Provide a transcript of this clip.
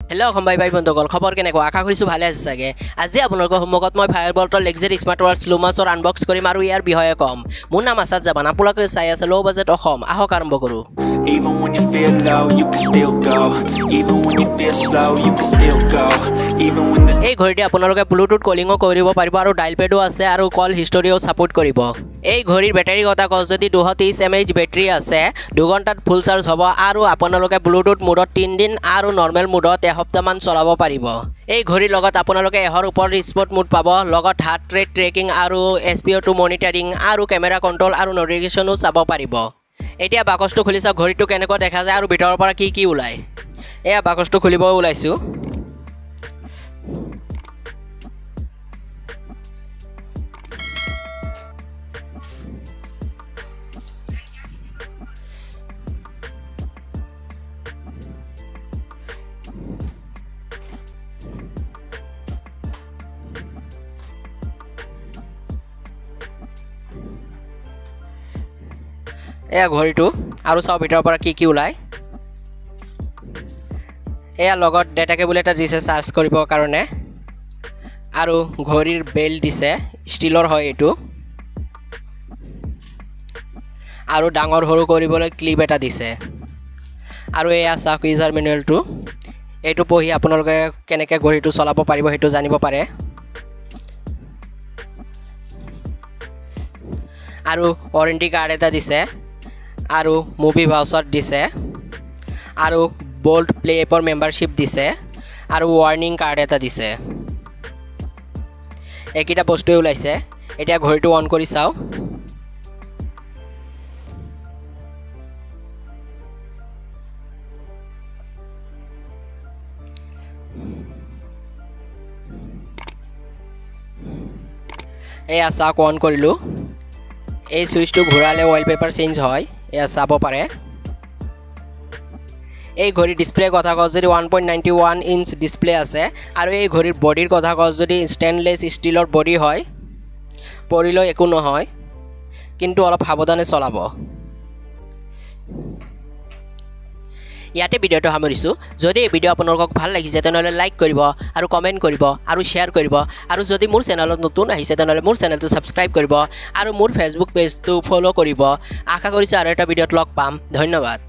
Hello' Assam ভাই বন্ধুসকল, খবৰ কেনেকুৱা? আশা কৰিছোঁ ভালে আছে চাগে। আজি আপোনালোকৰ সন্মুখত মই ফায়াৰবল্টৰ লেক্সাৰী স্মাৰ্ট ৱাচ লুমাছৰ আনবক্স কৰিম আৰু ইয়াৰ বিষয়ে ক'ম। মোৰ নাম আছাদ জামান, আপোনালোকে চাই আছে ল' বাজেট অসম। আহক আৰম্ভ কৰোঁ। Even when you feel low, you can still go. Even when you feel slow, you can still go. Even when the এই ঘড়ীটি আপোনালোকে ব্লুটুথ কলিঙো কৰিব পাৰিব আৰু ডাইল পেডো আছে আৰু কল হিষ্টৰীও ছাপোৰ্ট কৰিব। এই ঘড়ীৰ বেটাৰী কথা কওঁ যদি 230 mAh বেটাৰী আছে, 2 ঘণ্টাত ফুল চাৰ্জ হ'ব আৰু আপোনালোকে ব্লুটুথ মোডত 3 দিন আৰু নৰ্মেল মোডত এসপ্তাহমান চলাব পাৰিব। এই ঘড়ীৰ লগত আপোনালোকে এহৰ ওপৰত স্পৰ্ট মোড পাব, লগত হাৰ্ট ৰেট ট্ৰেকিং আৰু SpO2 মনিটৰিং আৰু কেমেৰা কণ্ট্ৰল আৰু নটিফিকেশ্যনো চাব পাৰিব। এতিয়া বাকচটো খুলি চাওক ঘড়ীটো কেনেকুৱা দেখা যায় আৰু ভিতৰৰ পৰা কি কি ওলায়। এয়া বাকচটো খুলিব ওলাইছোঁ। এয়া ঘড়ীটো আৰু চাওঁ ভিতৰৰ পৰা কি কি ওলায়। এয়া লগত ডেটা কেবল এটা দিছে চাৰ্জ কৰিবৰ কাৰণে আৰু ঘড়ীৰ বেল্ট দিছে, ষ্টীলৰ হয় এইটো, আৰু ডাঙৰ সৰু কৰিবলৈ ক্লিপ এটা দিছে। আৰু এয়া চাওক ইউজাৰ মেনুৱেলটো, এইটো পঢ়ি আপোনালোকে কেনেকৈ ঘড়ীটো চলাব পাৰিব সেইটো জানিব পাৰে। আৰু ৱাৰেণ্টি কাৰ্ড এটা দিছে আৰু মুভি ভাউচাৰ দিছে আৰু বল্ট প্লে এপৰ মেম্বাৰশ্বিপ দিছে আৰু ৱাৰ্ণিং কাৰ্ড এটা দিছে। এইকেইটা বস্তুৱে ওলাইছে। এতিয়া ঘড়ীটো অন কৰি চাওঁ। এয়া চাওক অন কৰিলোঁ। এই চুইচটো ঘূৰালে ৱালপেপাৰ চেঞ্জ হয়, এয়া চাব পাৰে। এই ঘড়ীৰ ডিছপ্লে কথা কওঁ যদি 1.91 ইঞ্চ ডিছপ্লে আছে আৰু এই ঘড়ীৰ বডিৰ কথা কওঁ যদি ষ্টেইনলেছ ষ্টীলৰ বডি হয়, পৰিলেও একো নহয়, কিন্তু অলপ সাৱধানে চলাব। ইয়াতে ভিডিঅ'টো সামৰিছোঁ। যদি এই ভিডিঅ' আপোনালোকক ভাল লাগিছে তেনেহ'লে লাইক কৰিব আৰু কমেণ্ট কৰিব আৰু শ্বেয়াৰ কৰিব, আৰু যদি মোৰ চেনেলত নতুন আহিছে তেনেহ'লে মোৰ চেনেলটো ছাবস্ক্ৰাইব কৰিব আৰু মোৰ ফেচবুক পেজটো ফ'ল' কৰিব। আশা কৰিছোঁ আৰু এটা ভিডিঅ'ত লগ পাম। ধন্যবাদ।